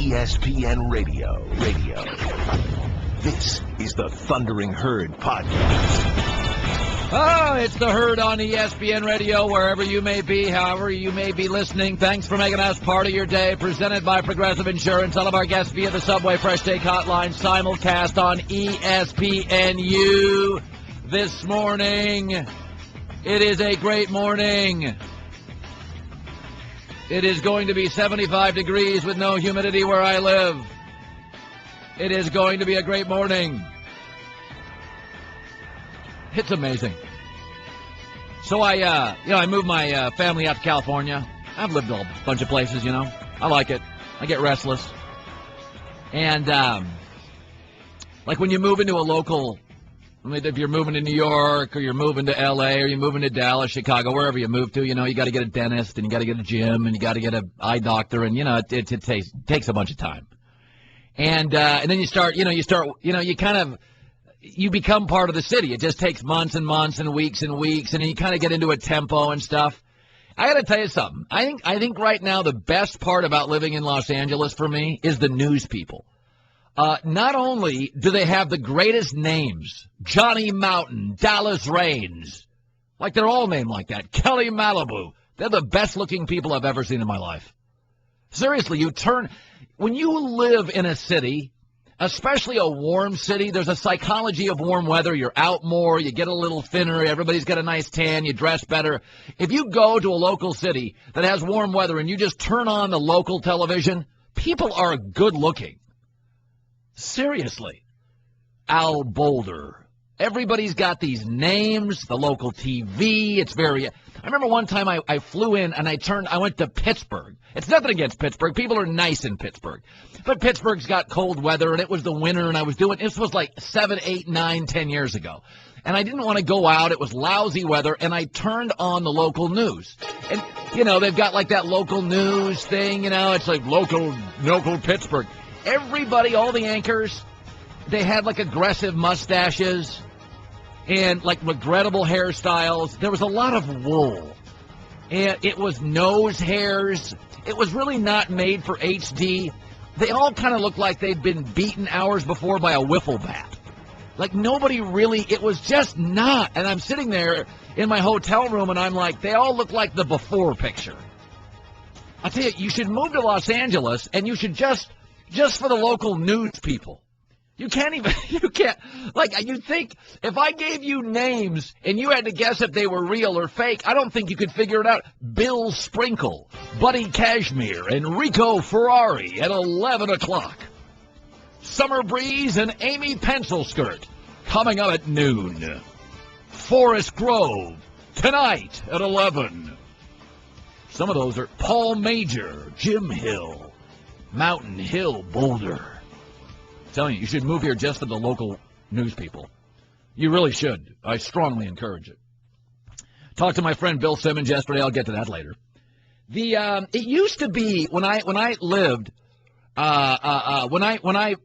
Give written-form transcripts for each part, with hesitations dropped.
ESPN Radio. This is the Thundering Herd Podcast. Oh, it's the Herd on ESPN Radio, wherever you may be, however you may be listening. Thanks for making us part of your day. Presented by Progressive Insurance. All of our guests via the Subway Fresh Take Hotline, simulcast on ESPNU this morning. It is a great morning. It is going to be 75 degrees with no humidity where I live. It is going to be a great morning. It's amazing. So I moved my family out to California. I've lived a bunch of places, I like it. I get restless. And, like when you move into a local, if you're moving to New York or you're moving to L.A. or you're moving to Dallas, Chicago, wherever you move to, you got to get a dentist and you got to get a gym and you got to get an eye doctor and, it takes a bunch of time. And then you become part of the city. It just takes months and months and weeks, and then you kind of get into a tempo and stuff. I got to tell you something. I think right now the best part about living in Los Angeles for me is the news people. Not only do they have the greatest names, Johnny Mountain, Dallas Raines, like they're all named like that, Kelly Malibu. They're the best looking people I've ever seen in my life. Seriously, when you live in a city, especially a warm city, there's a psychology of warm weather. You're out more, you get a little thinner, everybody's got a nice tan, you dress better. If you go to a local city that has warm weather and you just turn on the local television, people are good looking. Seriously. Al Boulder. Everybody's got these names, the local TV. I remember one time I flew in and I went to Pittsburgh. It's nothing against Pittsburgh. People are nice in Pittsburgh. But Pittsburgh's got cold weather and it was the winter and this was like 7, 8, 9, 10 years ago. And I didn't want to go out. It was lousy weather and I turned on the local news. And, they've got like that local news thing, it's like local Pittsburgh. Everybody, all the anchors, they had like aggressive mustaches and like regrettable hairstyles. There was a lot of wool. And it was nose hairs. It was really not made for HD. They all kind of looked like they'd been beaten hours before by a wiffle bat. Like nobody really, it was just not. And I'm sitting there in my hotel room and I'm like, they all look like the before picture. I'll tell you, you should move to Los Angeles and you should just for the local news people. You can't, you'd think if I gave you names and you had to guess if they were real or fake, I don't think you could figure it out. Bill Sprinkle, Buddy Cashmere, Enrico Ferrari at 11 o'clock. Summer Breeze and Amy Pencilskirt coming up at noon. Forest Grove tonight at 11. Some of those are Paul Major, Jim Hill, Mountain Hill, Boulder. I'm telling you should move here just for the local news people. You really should. I strongly encourage it. Talked to my friend Bill Simmons yesterday. I'll get to that later. It used to be when I lived when I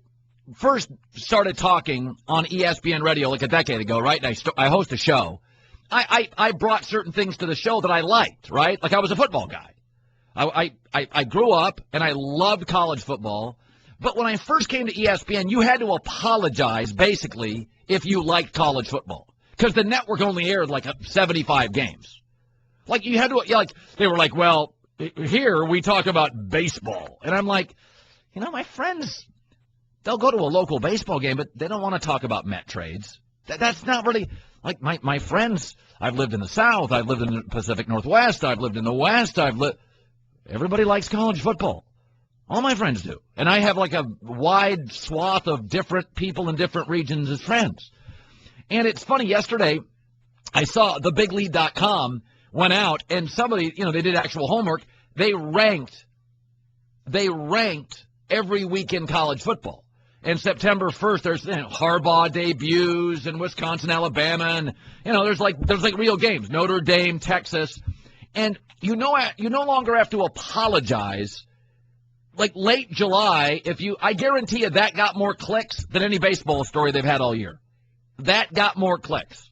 first started talking on ESPN Radio like a decade ago, right? And I host a show. I brought certain things to the show that I liked, right? Like I was a football guy. I grew up and I loved college football. But when I first came to ESPN, you had to apologize, basically, if you liked college football. Because the network only aired like 75 games. Like you had to, they were like, well, here we talk about baseball. And I'm like, my friends, they'll go to a local baseball game, but they don't want to talk about Met trades. That's not really, like my friends, I've lived in the South, I've lived in the Pacific Northwest, I've lived in the West, everybody likes college football. All my friends do. And I have like a wide swath of different people in different regions as friends. And it's funny, yesterday I saw thebiglead.com went out and somebody, they did actual homework. They ranked every week in college football. And September 1st, there's Harbaugh debuts and Wisconsin, Alabama, and there's like real games. Notre Dame, Texas. And you no longer have to apologize. Like late July, I guarantee you that got more clicks than any baseball story they've had all year. That got more clicks.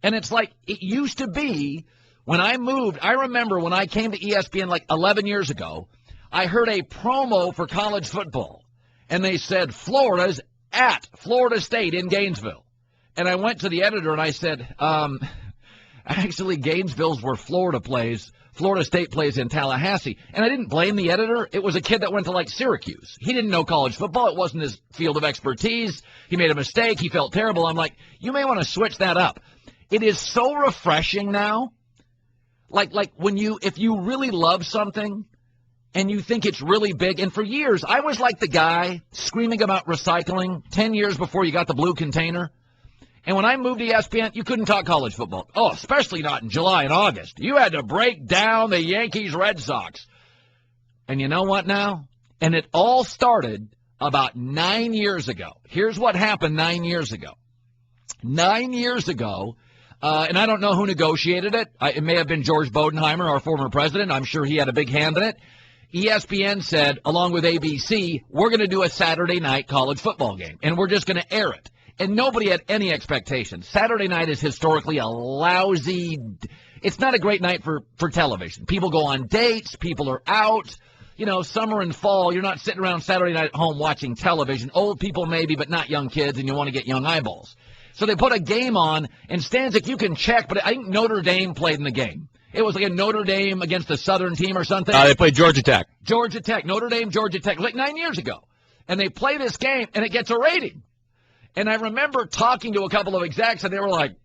And it's like it used to be when I moved. I remember when I came to ESPN like 11 years ago, I heard a promo for college football, and they said Florida's at Florida State in Gainesville. And I went to the editor and I said, actually, Gainesville's where Florida plays. Florida State plays in Tallahassee. And I didn't blame the editor. It was a kid that went to, like, Syracuse. He didn't know college football. It wasn't his field of expertise. He made a mistake. He felt terrible. I'm like, you may want to switch that up. It is so refreshing now. Like if you really love something and you think it's really big. And for years, I was like the guy screaming about recycling 10 years before you got the blue container. And when I moved to ESPN, you couldn't talk college football. Oh, especially not in July and August. You had to break down the Yankees-Red Sox. And you know what now? And it all started about 9 years ago. Here's what happened 9 years ago. 9 years ago, and I don't know who negotiated it. It may have been George Bodenheimer, our former president. I'm sure he had a big hand in it. ESPN said, along with ABC, we're going to do a Saturday night college football game, and we're just going to air it. And nobody had any expectations. Saturday night is historically a lousy – it's not a great night for television. People go on dates. People are out. You know, summer and fall, you're not sitting around Saturday night at home watching television. Old people maybe, but not young kids, and you want to get young eyeballs. So they put a game on, and Stanzik, you can check, but I think Notre Dame played in the game. It was like a Notre Dame against a Southern team or something. They played Georgia Tech. Georgia Tech, Notre Dame, Georgia Tech, like 9 years ago. And they play this game, and it gets a rating. And I remember talking to a couple of execs, and they were like,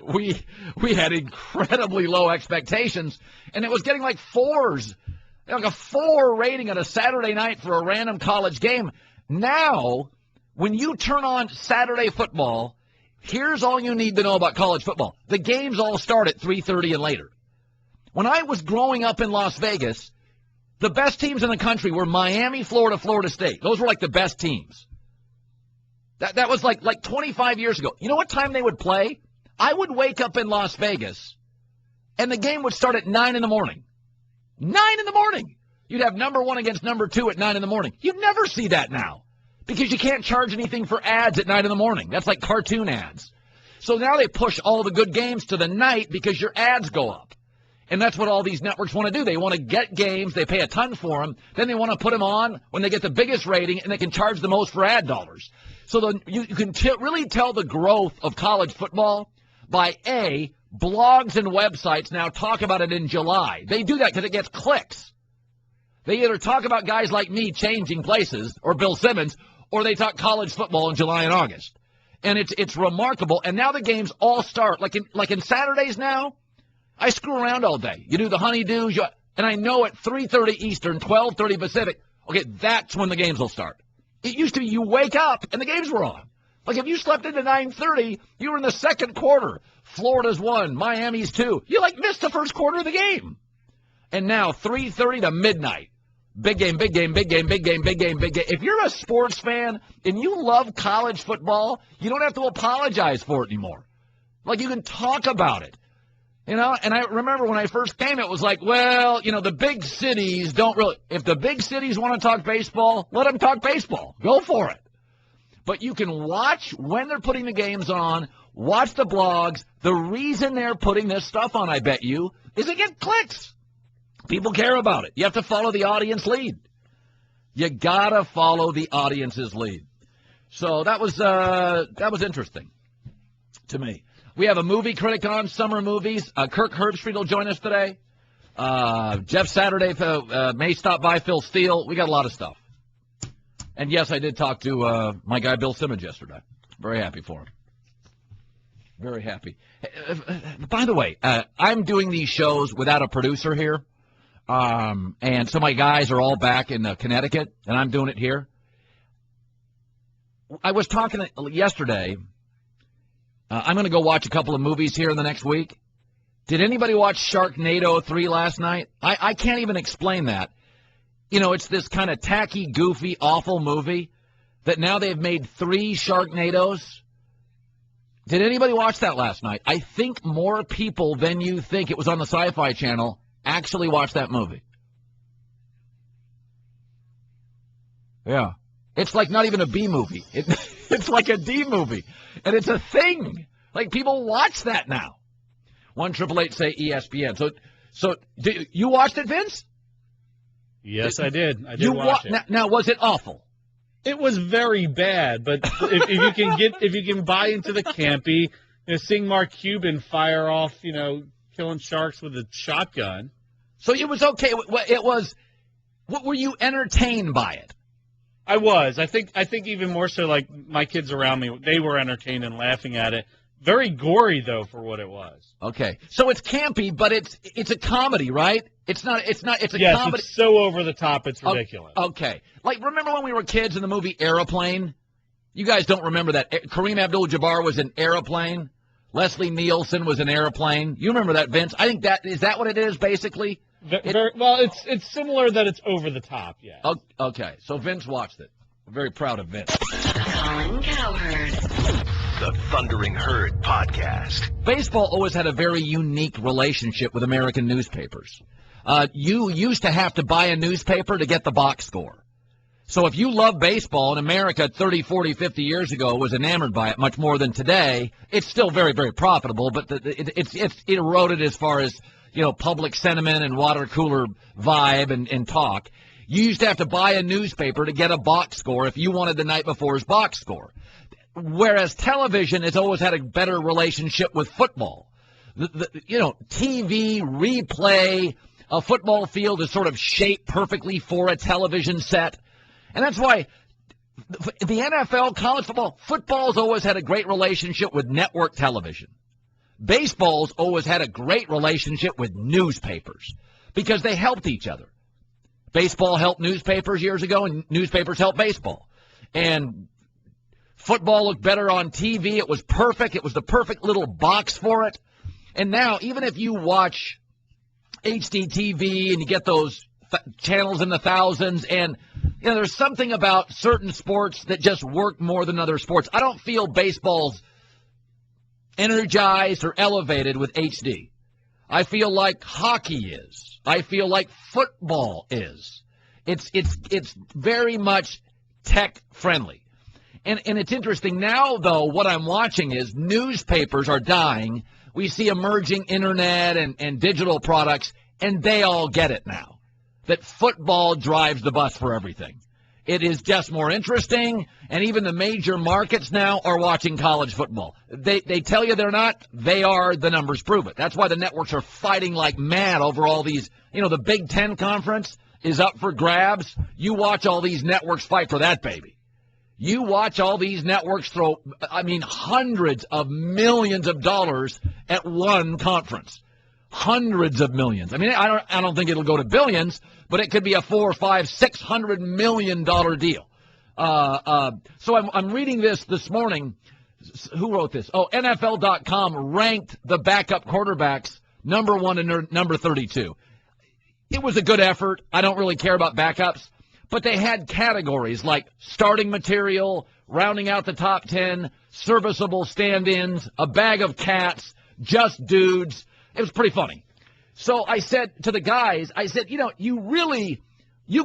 we had incredibly low expectations, and it was getting like fours, like a 4 rating on a Saturday night for a random college game. Now, when you turn on Saturday football, here's all you need to know about college football. The games all start at 3:30 and later. When I was growing up in Las Vegas, the best teams in the country were Miami, Florida, Florida State. Those were like the best teams. That was like 25 years ago. You know what time they would play? I would wake up in Las Vegas, and the game would start at 9 in the morning. 9 in the morning. You'd have number 1 against number 2 at 9 in the morning. You'd never see that now because you can't charge anything for ads at 9 in the morning. That's like cartoon ads. So now they push all the good games to the night because your ads go up. And that's what all these networks want to do. They want to get games. They pay a ton for them. Then they want to put them on when they get the biggest rating, and they can charge the most for ad dollars. So you can really tell the growth of college football by, A, blogs and websites now talk about it in July. They do that because it gets clicks. They either talk about guys like me changing places, or Bill Simmons, or they talk college football in July and August. And it's remarkable. And now the games all start. Like in Saturdays now, I screw around all day. You do the honeydews, and I know at 3:30 Eastern, 12:30 Pacific, okay, that's when the games will start. It used to be you wake up and the games were on. Like if you slept into 9:30, you were in the second quarter. Florida's 1, Miami's 2. You missed the first quarter of the game. And now 3:30 to midnight. Big game, big game, big game, big game, big game, big game. If you're a sports fan and you love college football, you don't have to apologize for it anymore. Like you can talk about it. You know, and I remember when I first came, it was like, well, you know, the big cities don't really – if the big cities want to talk baseball, let them talk baseball. Go for it. But you can watch when they're putting the games on, watch the blogs. The reason they're putting this stuff on, I bet you, is to get clicks. People care about it. You have to follow the audience lead. You got to follow the audience's lead. So that was interesting to me. We have a movie critic on, summer movies. Kirk Herbstreit will join us today. Jeff Saturday may stop by, Phil Steele. We got a lot of stuff. And, yes, I did talk to my guy Bill Simmons yesterday. Very happy for him. Very happy. By the way, I'm doing these shows without a producer here. And so my guys are all back in Connecticut, and I'm doing it here. I was talking yesterday. I'm going to go watch a couple of movies here in the next week. Did anybody watch Sharknado 3 last night? I can't even explain that. You know, it's this kind of tacky, goofy, awful movie that now they've made 3 Sharknados. Did anybody watch that last night? I think more people than you think. It was on the Sci-Fi Channel. Actually watched that movie. Yeah. It's like not even a B movie. It's like a D movie. And it's a thing. Like, people watch that now. 1-888-SAY-ESPN. So you watched it, Vince? Yes, I did. I did watch it. Now, was it awful? It was very bad, but if you can buy into the campy, seeing Mark Cuban fire off, killing sharks with a shotgun. So it was okay. It was. What were you entertained by it? I was. I think even more so. Like my kids around me, they were entertained and laughing at it. Very gory though for what it was. Okay, so it's campy, but it's a comedy, right? It's not. It's a comedy. It's so over the top, it's ridiculous. Okay, like remember when we were kids in the movie Airplane? You guys don't remember that? Kareem Abdul-Jabbar was in Airplane. Leslie Nielsen was in Airplane. You remember that, Vince? I think is that what it is, basically? It's similar that it's over the top, yeah. Okay, so Vince watched it. I'm very proud of Vince. Colin Cowherd. The Thundering Herd Podcast. Baseball always had a very unique relationship with American newspapers. You used to have to buy a newspaper to get the box score. So if you love baseball, and America 30, 40, 50 years ago was enamored by it much more than today, it's still very, very profitable, but it's eroded as far as public sentiment and water cooler vibe and talk. You used to have to buy a newspaper to get a box score if you wanted the night before's box score. Whereas television has always had a better relationship with football. TV replay, a football field is sort of shaped perfectly for a television set. And that's why the NFL, college football's always had a great relationship with network television. Baseball's always had a great relationship with newspapers because they helped each other. Baseball helped newspapers years ago, and newspapers helped baseball. And football looked better on TV. It was perfect. It was the perfect little box for it. And now, even if you watch HDTV and you get those channels in the thousands, and there's something about certain sports that just work more than other sports. I don't feel baseball's energized or elevated with HD. I feel like hockey is. I feel like football is. It's very much tech friendly. And it's interesting now, though, what I'm watching is newspapers are dying. We see emerging internet and digital products, and they all get it now, that football drives the bus for everything. It is just more interesting, and even the major markets now are watching college football. They tell you they're not. They are. The numbers prove it. That's why the networks are fighting like mad over all these. The Big Ten Conference is up for grabs. You watch all these networks fight for that baby. You watch all these networks throw, hundreds of millions of dollars at one conference. Hundreds of millions. I don't think it'll go to billions, but it could be a $400, $500, $600 million deal. So I'm reading this morning. Who wrote this? Oh, NFL.com ranked the backup quarterbacks number 1 and number 32. It was a good effort. I don't really care about backups, but they had categories like starting material, rounding out the top 10, serviceable stand-ins, a bag of cats, just dudes. It was pretty funny. So I said to the guys, you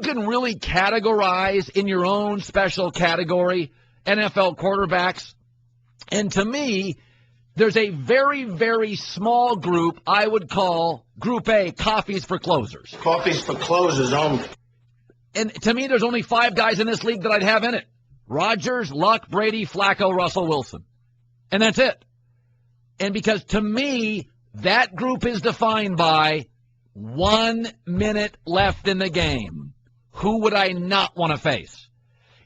can really categorize in your own special category NFL quarterbacks. And to me, there's a very, very small group I would call Group A, coffees for closers. Coffees for closers only. And to me, there's only 5 guys in this league that I'd have in it. Rodgers, Luck, Brady, Flacco, Russell Wilson. And that's it. And because to me, that group is defined by 1 minute left in the game. Who would I not want to face?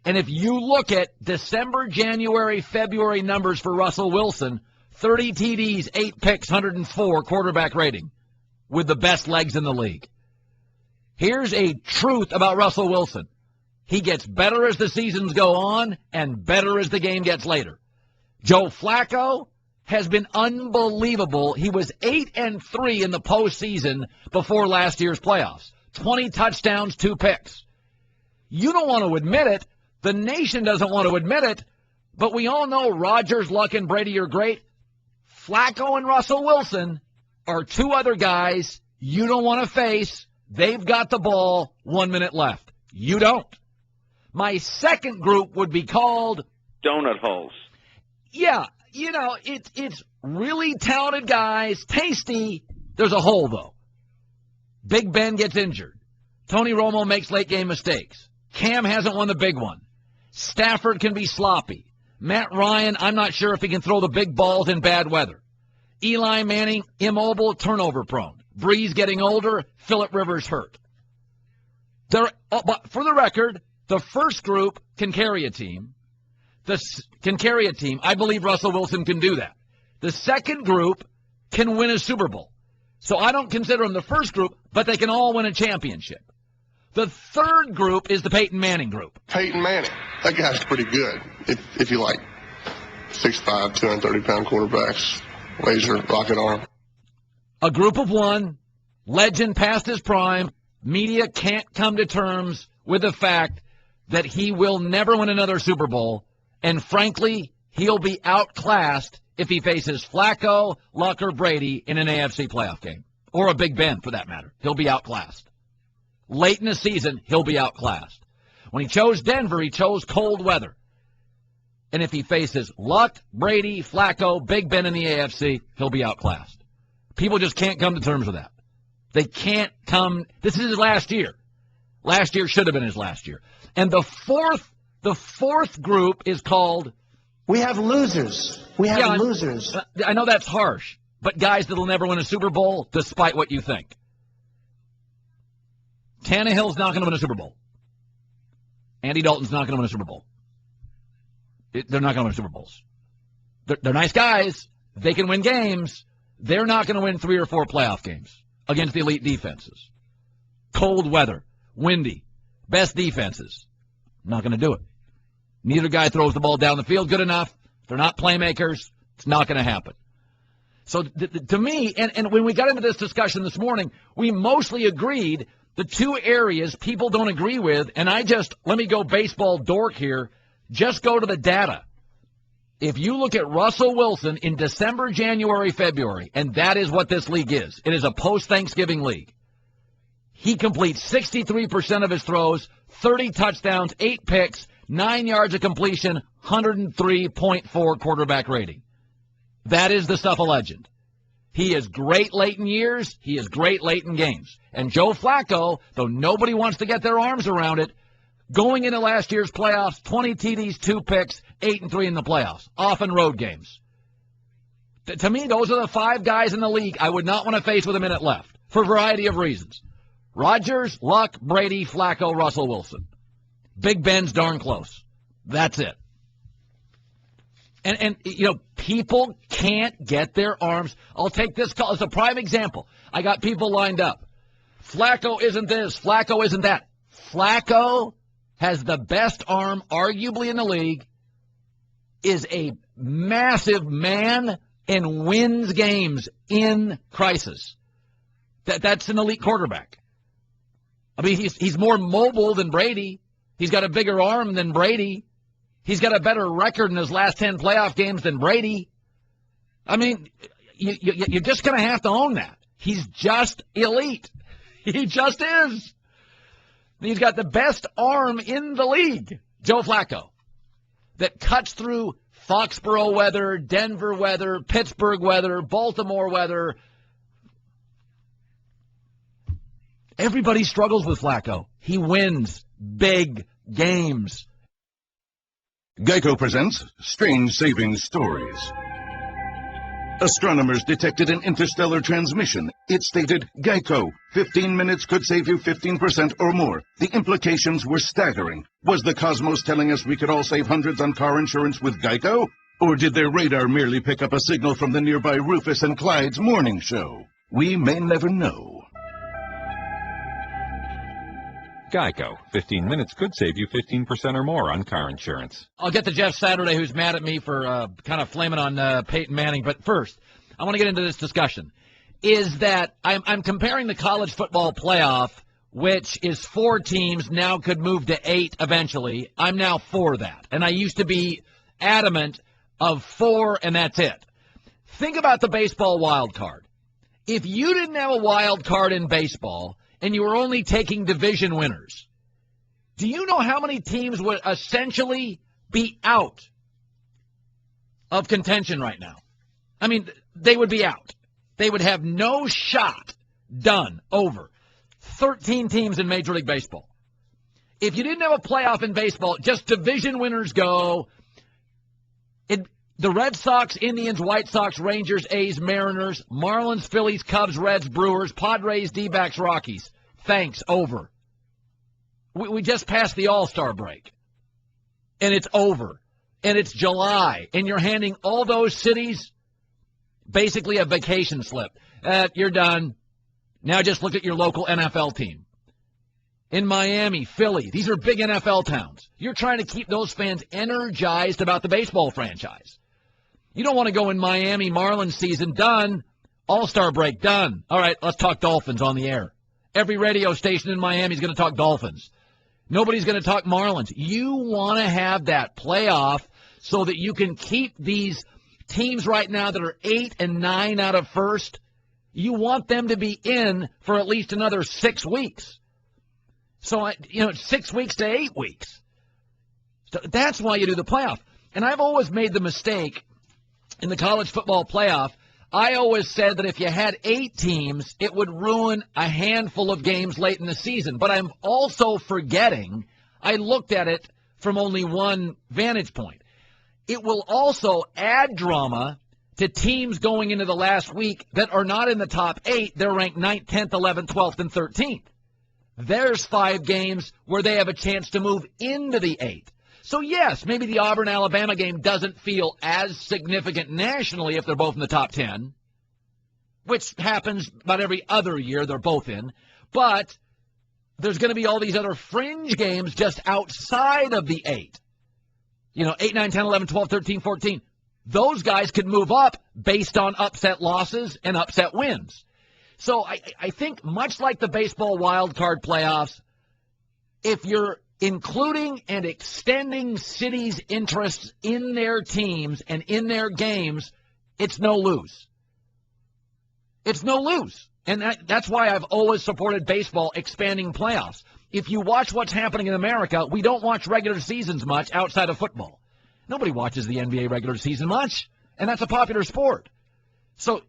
And if you look at December, January, February numbers for Russell Wilson, 30 TDs, 8 picks, 104 quarterback rating with the best legs in the league. Here's a truth about Russell Wilson. He gets better as the seasons go on and better as the game gets later. Joe Flacco has been unbelievable. He was 8-3 in the postseason before last year's playoffs. 20 touchdowns, 2 picks. You don't want to admit it. The nation doesn't want to admit it. But we all know Rodgers, Luck, and Brady are great. Flacco and Russell Wilson are 2 other guys you don't want to face. They've got the ball, 1 minute left. You don't. My second group would be called donut holes. Yeah, it's really talented guys, tasty. There's a hole, though. Big Ben gets injured. Tony Romo makes late-game mistakes. Cam hasn't won the big one. Stafford can be sloppy. Matt Ryan, I'm not sure if he can throw the big balls in bad weather. Eli Manning, immobile, turnover-prone. Breeze getting older, Phillip Rivers hurt. But for the record, the first group can carry a team. I believe Russell Wilson can do that. The second group can win a Super Bowl. So I don't consider them the first group, but they can all win a championship. The third group is the Peyton Manning group. Peyton Manning, that guy's pretty good. If you like 6'5", 230-pound quarterbacks, laser rocket arm. A group of one, legend past his prime. Media can't come to terms with the fact that he will never win another Super Bowl, and frankly, he'll be outclassed if he faces Flacco, Luck, or Brady in an AFC playoff game, or a Big Ben for that matter. He'll be outclassed. Late in the season, he'll be outclassed. When he chose Denver, he chose cold weather. And if he faces Luck, Brady, Flacco, Big Ben in the AFC, he'll be outclassed. People just can't come to terms with that. They can't come. This is his last year. Last year should have been his last year. And the fourth group is called... We have losers. We have losers. I know that's harsh, but guys that'll never win a Super Bowl, despite what you think. Tannehill's not going to win a Super Bowl. Andy Dalton's not going to win a Super Bowl. They're not going to win Super Bowls. They're nice guys. They can win games. They're not going to win 3 or 4 playoff games against the elite defenses. Cold weather, windy, best defenses. Not going to do it. Neither guy throws the ball down the field good enough. They're not playmakers. It's not going to happen. So to me, and when we got into this discussion this morning, we mostly agreed the two areas people don't agree with, and let me go baseball dork here, just go to the data. If you look at Russell Wilson in December, January, February, and that is what this league is. It is a post-Thanksgiving league. He completes 63% of his throws, 30 touchdowns, 8 picks, 9 yards of completion, 103.4 quarterback rating. That is the stuff of legend. He is great late in years. He is great late in games. And Joe Flacco, though nobody wants to get their arms around it, going into last year's playoffs, 20 TDs, 2 picks, 8-3 in the playoffs, often road games. To me, those are the 5 guys in the league I would not want to face with a minute left for a variety of reasons. Rodgers, Luck, Brady, Flacco, Russell Wilson. Big Ben's darn close. That's it. And people can't get their arms. I'll take this call as a prime example. I got people lined up. Flacco isn't this. Flacco isn't that. Flacco has the best arm, arguably, in the league, is a massive man, and wins games in crisis. That's an elite quarterback. I mean, he's more mobile than Brady. He's got a bigger arm than Brady. He's got a better record in his last 10 playoff games than Brady. I mean, you're just going to have to own that. He's just elite. He just is. He's got the best arm in the league, Joe Flacco, that cuts through Foxborough weather, Denver weather, Pittsburgh weather, Baltimore weather. Everybody struggles with Flacco. He wins big games. Geico presents Strange Savings Stories. Astronomers detected an interstellar transmission. It stated, Geico, 15 minutes could save you 15% or more. The implications were staggering. Was the cosmos telling us we could all save hundreds on car insurance with Geico? Or did their radar merely pick up a signal from the nearby Rufus and Clyde's morning show? We may never know. Geico. 15 minutes could save you 15% or more on car insurance. I'll get to Jeff Saturday, who's mad at me for kind of flaming on Peyton Manning. But first, I want to get into this discussion. Is that I'm comparing the college football playoff, which is 4 teams, now could move to 8 eventually. I'm now for that. And I used to be adamant of 4, and that's it. Think about the baseball wild card. If you didn't have a wild card in baseball, and you were only taking division winners, do you know how many teams would essentially be out of contention right now? I mean, they would be out. They would have no shot. Done. Over. 13 teams in Major League Baseball. If you didn't have a playoff in baseball, just division winners go. The Red Sox, Indians, White Sox, Rangers, A's, Mariners, Marlins, Phillies, Cubs, Reds, Brewers, Padres, D-backs, Rockies. Thanks, over. We just passed the All-Star break. And it's over. And it's July. And you're handing all those cities basically a vacation slip. You're done. Now just look at your local NFL team. In Miami, Philly, these are big NFL towns. You're trying to keep those fans energized about the baseball franchise. You don't want to go in Miami, Marlins season, done. All-Star break, done. All right, let's talk Dolphins on the air. Every radio station in Miami is going to talk Dolphins. Nobody's going to talk Marlins. You want to have that playoff so that you can keep these teams right now that are 8 and 9 out of first. You want them to be in for at least another 6 weeks. So, 6 weeks to 8 weeks. So that's why you do the playoff. And I've always made the mistake in the college football playoff. I always said that if you had 8 teams, it would ruin a handful of games late in the season. But I'm also forgetting, I looked at it from only one vantage point. It will also add drama to teams going into the last week that are not in the top 8. They're ranked 9th, 10th, 11th, 12th, and 13th. There's 5 games where they have a chance to move into the 8. So, yes, maybe the Auburn-Alabama game doesn't feel as significant nationally if they're both in the top 10, which happens about every other year they're both in. But there's going to be all these other fringe games just outside of the 8. 8, 9, 10, 11, 12, 13, 14. Those guys could move up based on upset losses and upset wins. So I think much like the baseball wild card playoffs, if you're including and extending cities' interests in their teams and in their games, it's no lose. It's no lose. And that's why I've always supported baseball expanding playoffs. If you watch what's happening in America, we don't watch regular seasons much outside of football. Nobody watches the NBA regular season much, and that's a popular sport. So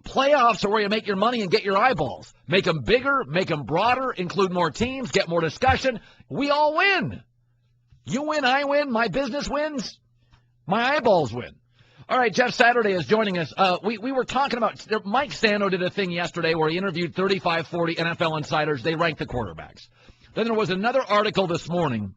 playoffs are where you make your money and get your eyeballs. Make them bigger, make them broader, include more teams, get more discussion. We all win. You win, I win, my business wins, my eyeballs win. All right, Jeff Saturday is joining us. We were talking about Mike Sano did a thing yesterday where he interviewed 35, 40 NFL insiders. They ranked the quarterbacks. Then there was another article this morning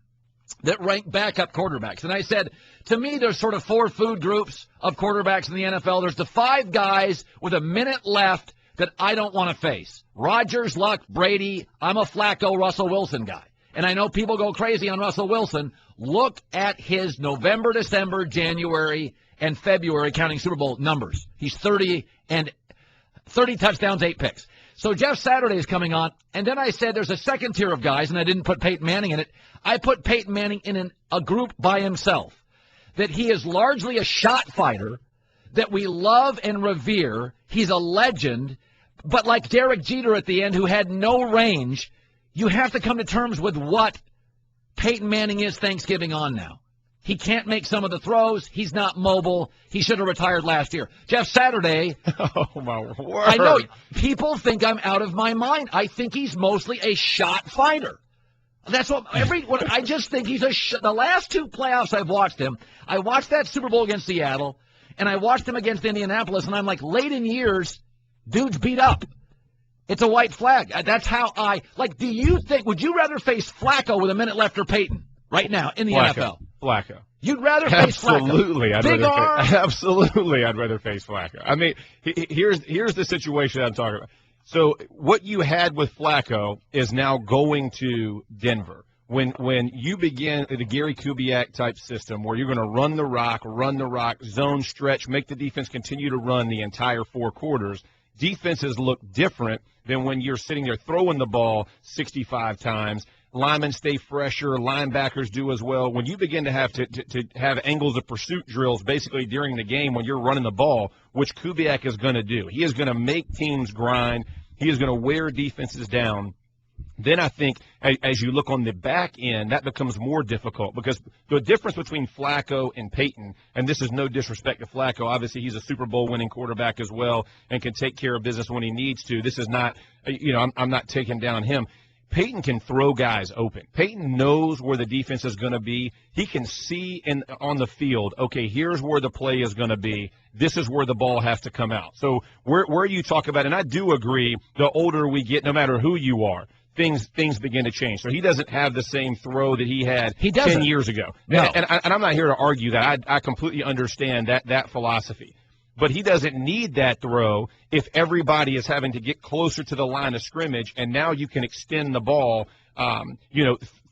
that ranked backup quarterbacks. And I said, to me, there's sort of 4 food groups of quarterbacks in the NFL. There's the 5 guys with a minute left that I don't want to face. Rodgers, Luck, Brady. I'm a Flacco, Russell Wilson guy. And I know people go crazy on Russell Wilson. Look at his November, December, January, and February counting Super Bowl numbers. He's 30 touchdowns, 8 picks. So Jeff Saturday is coming on, and then I said there's a second tier of guys, and I didn't put Peyton Manning in it. I put Peyton Manning in a group by himself, that he is largely a shot fighter, that we love and revere. He's a legend, but like Derek Jeter at the end, who had no range, you have to come to terms with what Peyton Manning is Thanksgiving on now. He can't make some of the throws. He's not mobile. He should have retired last year. Jeff Saturday. Oh, my word. I know. People think I'm out of my mind. I think he's mostly a shot fighter. That's what I just think he's the last 2 playoffs I've watched him. I watched that Super Bowl against Seattle, and I watched him against Indianapolis, and I'm like, late in years, dude's beat up. It's a white flag. That's how do you think, would you rather face Flacco with a minute left or Peyton right now in the NFL? Flacco. You'd rather face Flacco. Absolutely. I'd rather face Flacco. I mean, here's the situation I'm talking about. So what you had with Flacco is now going to Denver. When you begin the Gary Kubiak type system where you're going to run the rock, zone stretch, make the defense continue to run the entire 4 quarters, defenses look different than when you're sitting there throwing the ball 65 times. Linemen stay fresher. Linebackers do as well. When you begin to have have angles of pursuit drills basically during the game when you're running the ball, which Kubiak is going to do. He is going to make teams grind. He is going to wear defenses down. then I think as you look on the back end, that becomes more difficult because the difference between Flacco and Peyton, and this is no disrespect to Flacco, obviously he's a Super Bowl winning quarterback as well and can take care of business when he needs to. This is not, I'm not taking down him. Peyton can throw guys open. Peyton knows where the defense is going to be. He can see on the field, okay, here's where the play is going to be. This is where the ball has to come out. So where you talk about, and I do agree, the older we get, no matter who you are, things begin to change. So he doesn't have the same throw that he had 10 years ago. No. And I'm not here to argue that. I completely understand that philosophy. But he doesn't need that throw if everybody is having to get closer to the line of scrimmage, and now you can extend the ball,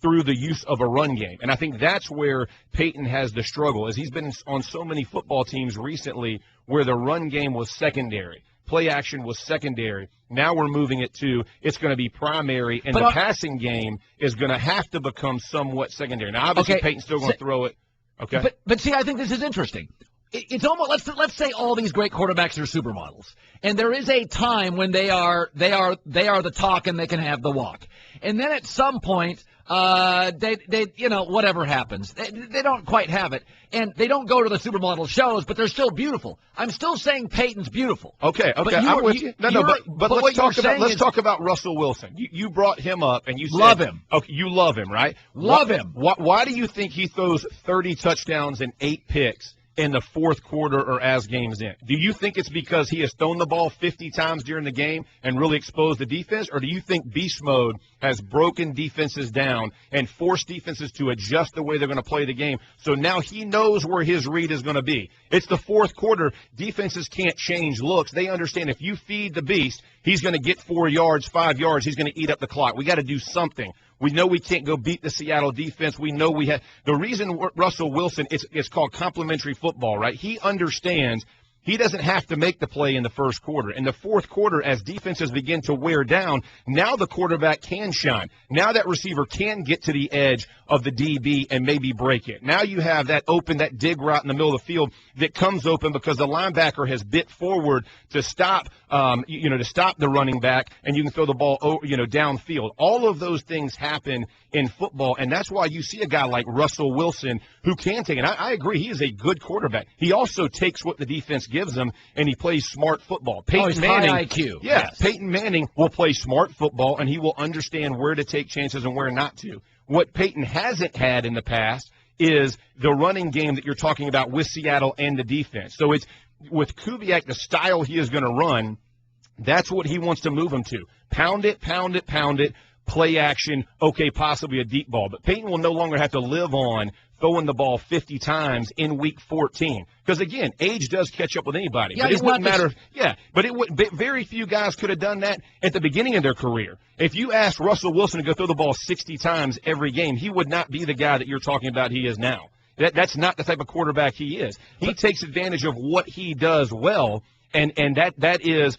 through the use of a run game. And I think that's where Peyton has the struggle, is he's been on so many football teams recently where the run game was secondary. Play action was secondary. Now we're moving it to it's going to be primary, and the passing game is going to have to become somewhat secondary. Now, obviously, Peyton's still going to throw it. Okay. But see, I think this is interesting. It's almost let's say all these great quarterbacks are supermodels, and there is a time when they are the talk and they can have the walk, and then at some point they whatever happens, they don't quite have it, and they don't go to the supermodel shows, but they're still beautiful. I'm still saying Peyton's beautiful. Okay, I'm with you. But let's talk about Russell Wilson. You brought him up and you said love him. Okay, you love him, right? Love him. Why do you think he throws 30 touchdowns and 8 picks in the fourth quarter or as games end? Do you think it's because he has thrown the ball 50 times during the game and really exposed the defense, or do you think beast mode has broken defenses down and forced defenses to adjust the way they're going to play the game, so now he knows where his read is going to be? It's the fourth quarter. Defenses can't change looks. They understand if you feed the beast, he's going to get 4 yards, 5 yards. He's going to eat up the clock. We got to do something. We know we can't go beat the Seattle defense. We know we have – the reason Russell Wilson, it's called complementary football, right? He understands he doesn't have to make the play in the first quarter. In the fourth quarter, as defenses begin to wear down, now the quarterback can shine. Now that receiver can get to the edge of the DB and maybe break it. Now you have that dig route in the middle of the field that comes open because the linebacker has bit forward to stop the running back, and you can throw the ball, downfield. All of those things happen in football, and that's why you see a guy like Russell Wilson who can take it. I agree, he is a good quarterback. He also takes what the defense gives him, and he plays smart football. Peyton Manning, high IQ. Yeah, yes. Peyton Manning will play smart football, and he will understand where to take chances and where not to. What Peyton hasn't had in the past is the running game that you're talking about with Seattle and the defense. So it's with Kubiak, the style he is going to run, that's what he wants to move him to. Pound it, play action, okay, possibly a deep ball. But Peyton will no longer have to live on throwing the ball 50 times in week 14. Because, again, age does catch up with anybody. Yeah, but it wouldn't matter. Yeah, but very few guys could have done that at the beginning of their career. If you asked Russell Wilson to go throw the ball 60 times every game, he would not be the guy that you're talking about he is now. That's not the type of quarterback he is. He takes advantage of what he does well, and that is,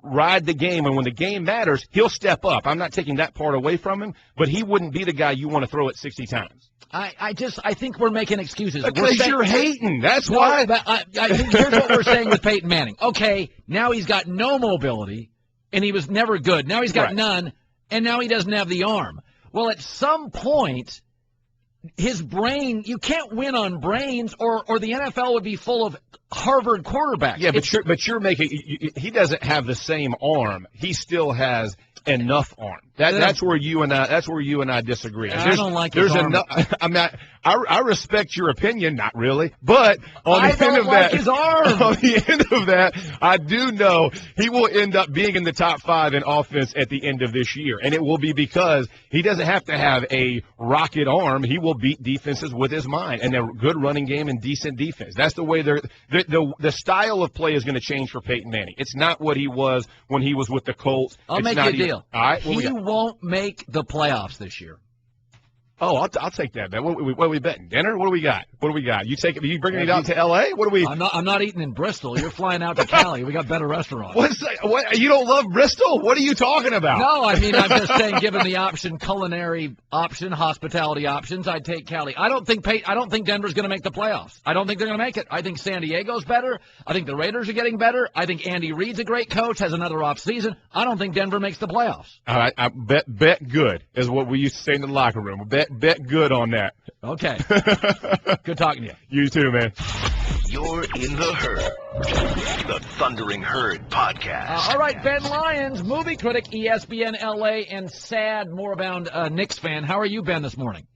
ride the game. And when the game matters, he'll step up. I'm not taking that part away from him, but he wouldn't be the guy you want to throw it 60 times. I think we're making excuses. Because you're hating. That's why. But I think here's what we're saying with Peyton Manning. Okay, now he's got no mobility, and he was never good. Now he's got none, and now he doesn't have the arm. Well, at some point, his brain, you can't win on brains, or the NFL would be full of Harvard quarterbacks. Yeah, but you're making – he doesn't have the same arm. He still has enough arm. That's where you and I disagree. I don't like his arm. I respect your opinion, not really, but on the end of that, his arm. On the end of that, I do know he will end up being in the top 5 in offense at the end of this year, and it will be because he doesn't have to have a rocket arm. He will beat defenses with his mind and a good running game and decent defense. That's the way the style of play is going to change for Peyton Manning. It's not what he was when he was with the Colts. I'll make you a deal. All right, he won't make the playoffs this year. Oh, I'll take that, man. What are we betting? Dinner? What do we got? You bringing me down to L.A.? What do we? I'm not eating in Bristol. You're flying out to Cali. We got better restaurants. What? You don't love Bristol? What are you talking about? No, I mean, I'm just saying, given the option, culinary option, hospitality options, I'd take Cali. I don't think Denver's going to make the playoffs. I don't think they're going to make it. I think San Diego's better. I think the Raiders are getting better. I think Andy Reid's a great coach, has another off season. I don't think Denver makes the playoffs. All right, I bet good is what we used to say in the locker room. Bet good on that. Okay. Good talking to you. You too, man. You're in the Herd, the Thundering Herd podcast. All right, Ben Lyons, movie critic, ESPN LA, and sad, moribund Knicks fan. How are you, Ben, this morning?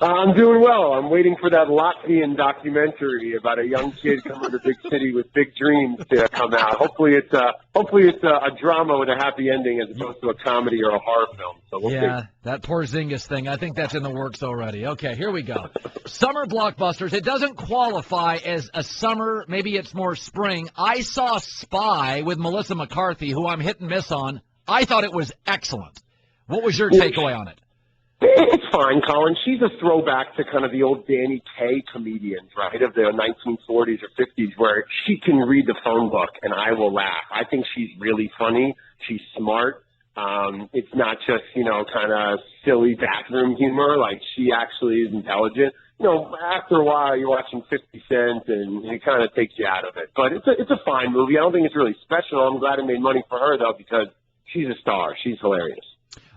I'm doing well. I'm waiting for that Latvian documentary about a young kid coming to the big city with big dreams to come out. Hopefully it's a drama with a happy ending as opposed to a comedy or a horror film. So we'll see. That Porzingis thing, I think that's in the works already. Okay, here we go. Summer blockbusters. It doesn't qualify as a summer. Maybe it's more spring. I saw Spy with Melissa McCarthy, who I'm hit and miss on. I thought it was excellent. What was your takeaway on it? It's fine, Colin. She's a throwback to kind of the old Danny Kaye comedians, right, of the 1940s or 50s, where she can read the phone book and I will laugh. I think she's really funny. She's smart. It's not just, kind of silly bathroom humor. Like, she actually is intelligent. After a while, you're watching 50 Cent, and it kind of takes you out of it. But it's a fine movie. I don't think it's really special. I'm glad it made money for her, though, because she's a star. She's hilarious.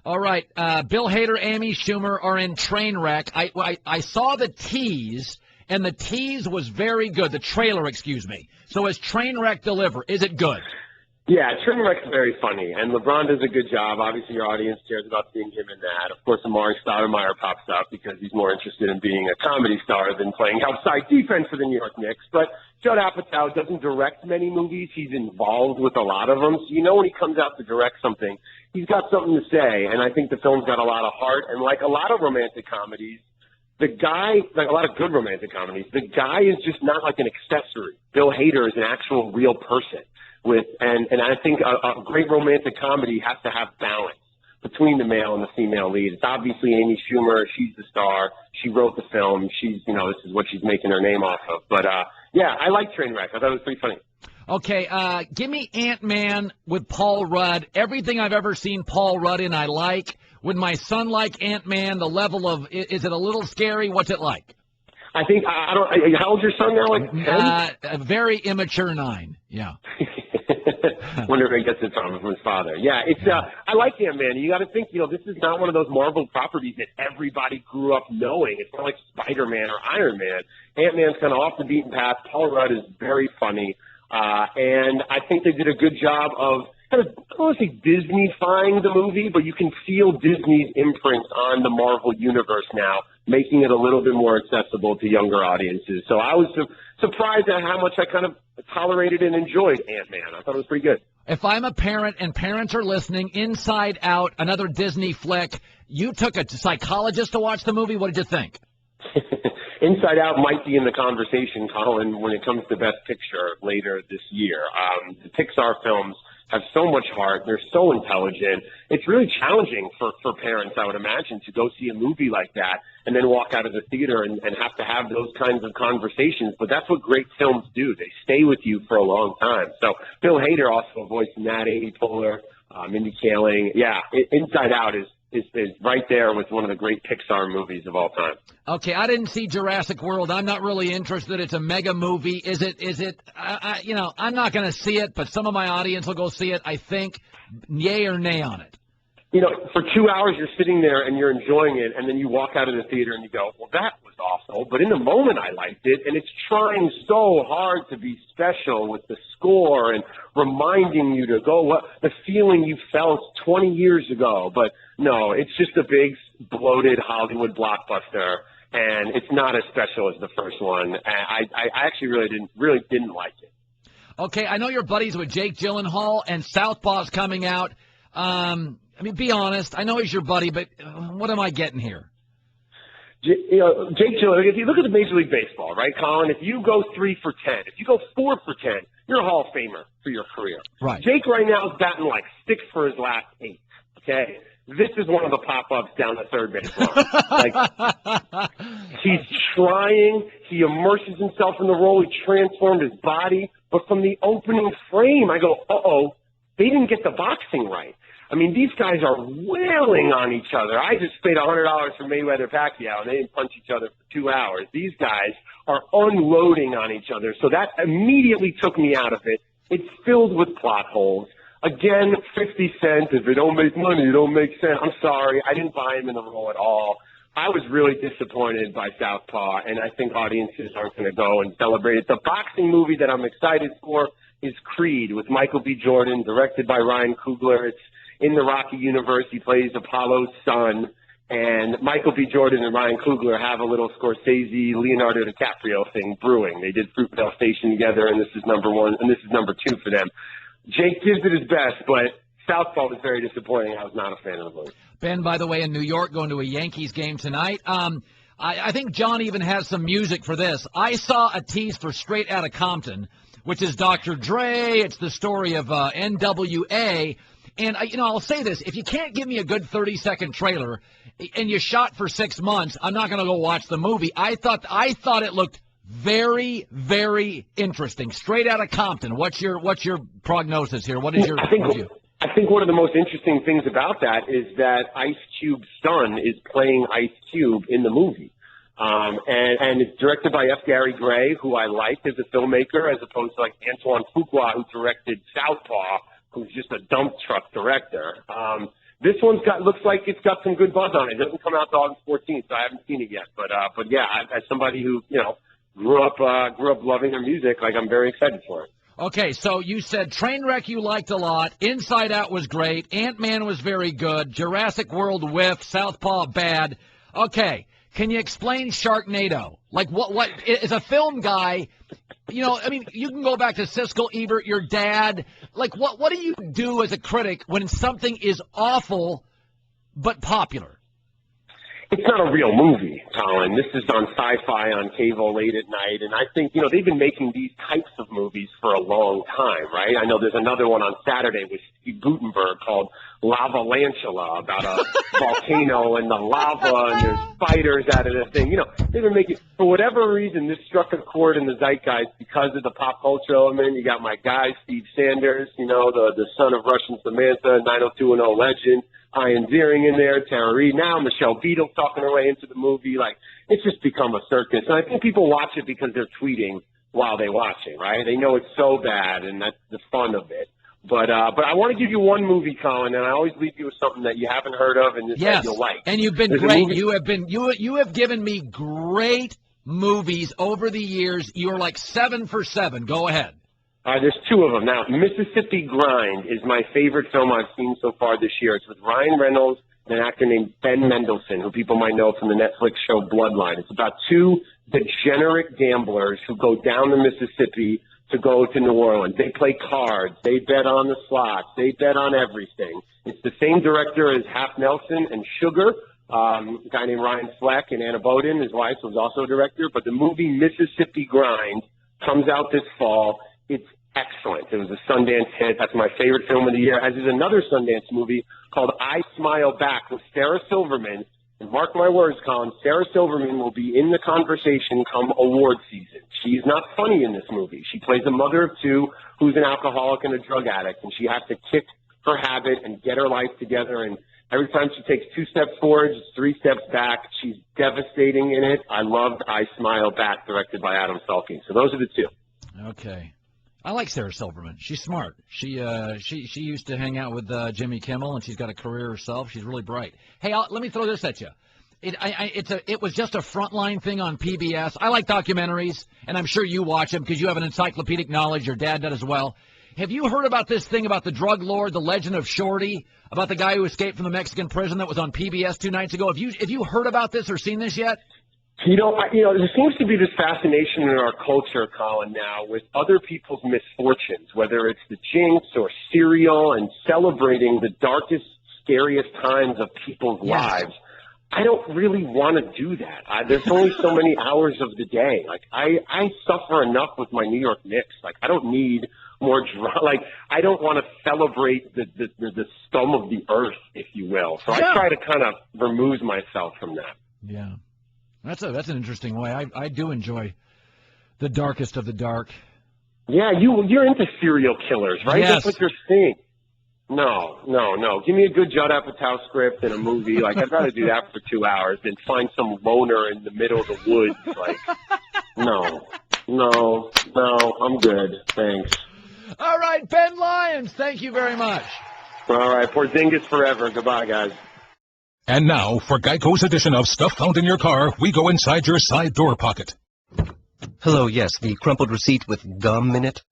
All right, Bill Hader, Amy Schumer are in Trainwreck. I saw the tease, and the tease was very good. The trailer, excuse me. So is Trainwreck deliver? Is it good? Yeah, Trainwreck's very funny, and LeBron does a good job. Obviously, your audience cares about seeing him in that. Of course, Amari Stoudemire pops up because he's more interested in being a comedy star than playing outside defense for the New York Knicks. But Judd Apatow doesn't direct many movies. He's involved with a lot of them. So when he comes out to direct something, he's got something to say, and I think the film's got a lot of heart. And like a lot of romantic comedies, like a lot of good romantic comedies, the guy is just not like an accessory. Bill Hader is an actual real person. And I think a great romantic comedy has to have balance between the male and the female lead. It's obviously Amy Schumer. She's the star. She wrote the film. She's, this is what she's making her name off of. But, I like Trainwreck. I thought it was pretty funny. Okay, give me Ant-Man with Paul Rudd. Everything I've ever seen Paul Rudd in, I like. Would my son like Ant-Man? The level of, is it a little scary? What's it like? I think, how old's your son now? Like 10? A very immature 9, yeah. Wonder if he gets it from his father. Yeah, I like Ant-Man. You got to think, this is not one of those Marvel properties that everybody grew up knowing. It's not like Spider-Man or Iron Man. Ant-Man's kind of off the beaten path. Paul Rudd is very funny. And I think they did a good job of kind of, I don't want to say Disney-fying the movie, but you can feel Disney's imprint on the Marvel universe now, making it a little bit more accessible to younger audiences. So I was surprised at how much I kind of tolerated and enjoyed Ant-Man. I thought it was pretty good. If I'm a parent and parents are listening, Inside Out, another Disney flick, you took a psychologist to watch the movie. What did you think? Inside Out might be in the conversation, Colin, when it comes to Best Picture later this year. The Pixar films have so much heart. They're so intelligent. It's really challenging for parents, I would imagine, to go see a movie like that and then walk out of the theater and have to have those kinds of conversations. But that's what great films do. They stay with you for a long time. So Bill Hader also voicing that, Amy Poehler, Mindy Kaling. Yeah, Inside Out is right there with one of the great Pixar movies of all time. Okay, I didn't see Jurassic World. I'm not really interested. It's a mega movie. Is it? I'm not going to see it, but some of my audience will go see it. I think, yay or nay on it. For 2 hours you're sitting there and you're enjoying it, and then you walk out of the theater and you go, well, that was awful. But in the moment I liked it, and it's trying so hard to be special with the score and reminding you to go, the feeling you felt 20 years ago. But no, it's just a big, bloated Hollywood blockbuster, and it's not as special as the first one. I actually really didn't like it. Okay, I know you're buddies with Jake Gyllenhaal, and Southpaw's coming out. Be honest. I know he's your buddy, but what am I getting here? Jake Gyllenhaal, if you look at the Major League Baseball, right, Colin, if you go 3 for 10, if you go 4 for 10, you're a Hall of Famer for your career. Right. Jake right now is batting like 6 for his last 8, okay? this is one of the pop-ups down the third base line. Like, he's trying. He immerses himself in the role. He transformed his body. But from the opening frame, I go, uh-oh, they didn't get the boxing right. I mean, these guys are wailing on each other. I just paid $100 for Mayweather-Pacquiao, and they didn't punch each other for 2 hours. These guys are unloading on each other. So that immediately took me out of it. It's filled with plot holes. Again, 50 Cent, if it don't make money, it don't make sense. I'm sorry. I didn't buy him in the role at all. I was really disappointed by Southpaw, and I think audiences aren't going to go and celebrate it. The boxing movie that I'm excited for is Creed with Michael B. Jordan, directed by Ryan Coogler. It's in the Rocky universe. He plays Apollo's son. And Michael B. Jordan and Ryan Coogler have a little Scorsese, Leonardo DiCaprio thing brewing. They did Fruitvale Station together, and this is number one, and this is number two for them. Jake gives it his best, but Southpaw was very disappointing. I was not a fan of the movie. Ben, by the way, in New York, going to a Yankees game tonight. I think John even has some music for this. I saw a tease for Straight Outta Compton, which is Dr. Dre. It's the story of NWA. And, I'll say this. If you can't give me a good 30-second trailer and you shot for 6 months, I'm not going to go watch the movie. I thought it looked very, very interesting. Straight Outta Compton. What's your prognosis here? What is your review? I think one of the most interesting things about that is that Ice Cube's son is playing Ice Cube in the movie. And it's directed by F. Gary Gray, who I like as a filmmaker, as opposed to like Antoine Fuqua, who directed Southpaw, who's just a dump truck director. This one's looks like it's got some good buzz on it. It doesn't come out to August 14th, so I haven't seen it yet. But yeah, as somebody who, grew up loving their music, like, I'm very excited for it. Okay, so you said Trainwreck you liked a lot, Inside Out was great, Ant-Man was very good, Jurassic World whiff, Southpaw bad. Okay, can you explain Sharknado? Like, what is a film guy, you can go back to Siskel, Ebert, your dad. Like, what do you do as a critic when something is awful but popular? It's not a real movie, Colin. This is on Sci-Fi on cable late at night, and I think, they've been making these types of movies for a long time, right? I know there's another one on Saturday with Steve Guttenberg called Lavalantula, about a volcano and the lava, and there's spiders out of the thing. They've been making, for whatever reason, this struck a chord in the zeitgeist because of the pop culture element. You got my guy, Steve Sanders, the son of Russian Samantha, 90210 legend. Ian Ziering in there, Tara Reid now, Michelle Beadle talking her way into the movie. Like, it's just become a circus. And I think people watch it because they're tweeting while they watch it, right? They know it's so bad, and that's the fun of it. But I want to give you one movie, Colin, and I always leave you with something that you haven't heard of and that you'll like. And you've been great. You have given me great movies over the years. You're like 7 for 7. Go ahead. There's two of them. Now, Mississippi Grind is my favorite film I've seen so far this year. It's with Ryan Reynolds and an actor named Ben Mendelsohn, who people might know from the Netflix show Bloodline. It's about two degenerate gamblers who go down the Mississippi to go to New Orleans. They play cards. They bet on the slots. They bet on everything. It's the same director as Half Nelson and Sugar, a guy named Ryan Fleck, and Anna Boden, his wife, was also a director. But the movie Mississippi Grind comes out this fall. It's excellent. It was a Sundance hit. That's my favorite film of the year, as is another Sundance movie called I Smile Back with Sarah Silverman. And mark my words, Colin, Sarah Silverman will be in the conversation come award season. She's not funny in this movie. She plays a mother of two who's an alcoholic and a drug addict, and she has to kick her habit and get her life together. And every time she takes 2 steps forward, just 3 steps back. She's devastating in it. I loved I Smile Back, directed by Adam Salkind. So those are the two. Okay. I like Sarah Silverman. She's smart. She used to hang out with Jimmy Kimmel, and she's got a career herself. She's really bright. Hey, let me throw this at you. It was just a frontline thing on PBS. I like documentaries, and I'm sure you watch them because you have an encyclopedic knowledge. Your dad did as well. Have you heard about this thing about the drug lord, the legend of Shorty, about the guy who escaped from the Mexican prison that was on PBS 2 nights ago? Have you heard about this or seen this yet? There seems to be this fascination in our culture, Colin, now with other people's misfortunes, whether it's the Jinx or Serial, and celebrating the darkest, scariest times of people's lives. I don't really want to do that. There's only so many hours of the day. Like, I suffer enough with my New York Knicks. Like, I don't need more like I don't want to celebrate the scum of the earth, if you will. So I try to kind of remove myself from that. Yeah, that's an interesting way. I do enjoy the darkest of the dark. Yeah, you're into serial killers, right? Yes. That's what you're seeing. No. Give me a good Judd Apatow script and a movie. Like, I'd rather do that for 2 hours than find some loner in the middle of the woods. Like, no, I'm good. Thanks. All right, Ben Lyons, thank you very much. All right, Porzingis forever. Goodbye, guys. And now, for Geico's edition of Stuff Found in Your Car, we go inside your side door pocket. Hello, yes, the crumpled receipt with gum in it.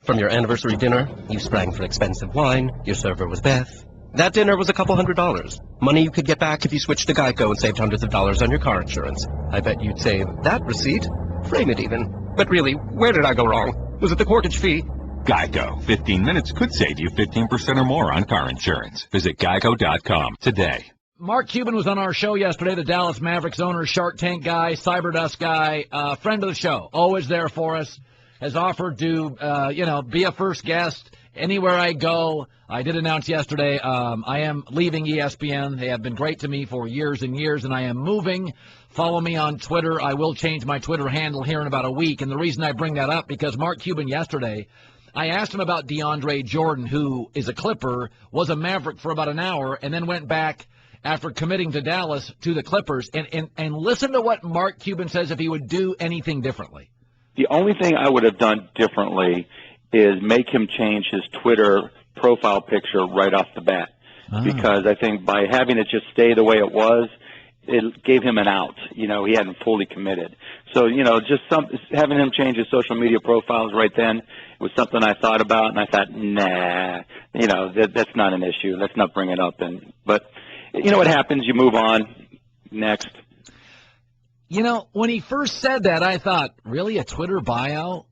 From your anniversary dinner, you sprang for expensive wine, your server was Beth. That dinner was a couple $100. Money you could get back if you switched to Geico and saved hundreds of dollars on your car insurance. I bet you'd save that receipt, frame it even. But really, where did I go wrong? Was it the corkage fee? Geico. 15 minutes could save you 15% or more on car insurance. Visit geico.com today. Mark Cuban was on our show yesterday, the Dallas Mavericks owner, Shark Tank guy, Cyberdust guy, friend of the show, always there for us, has offered to, be a first guest anywhere I go. I did announce yesterday I am leaving ESPN. They have been great to me for years and years, and I am moving. Follow me on Twitter. I will change my Twitter handle here in about a week, and the reason I bring that up, because Mark Cuban yesterday, I asked him about DeAndre Jordan, who is a Clipper, was a Maverick for about an hour, and then went back after committing to Dallas to the Clippers. And listen to what Mark Cuban says if he would do anything differently. The only thing I would have done differently is make him change his Twitter profile picture right off the bat. Because I think by having it just stay the way it was, it gave him an out. He hadn't fully committed. So, just having him change his social media profiles right then was something I thought about, and I thought, nah, that's not an issue. Let's not bring it up. But what happens? You move on. Next. When he first said that, I thought, really, a Twitter bio?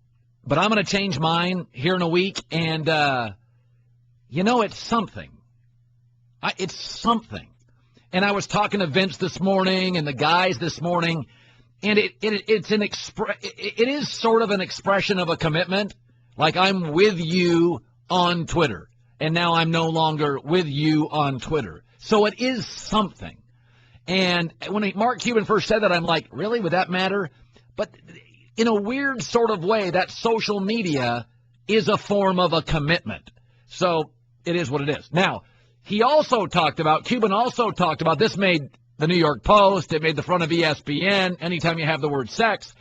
But I'm going to change mine here in a week, and, it's something. It's something. And I was talking to Vince this morning and the guys this morning, and it is sort of an expression of a commitment. Like, I'm with you on Twitter, and now I'm no longer with you on Twitter. So it is something. And when Mark Cuban first said that, I'm like, really? Would that matter? But in a weird sort of way, that social media is a form of a commitment. So it is what it is. Now, Cuban also talked about, this made the New York Post, it made the front of ESPN, anytime you have the word sex.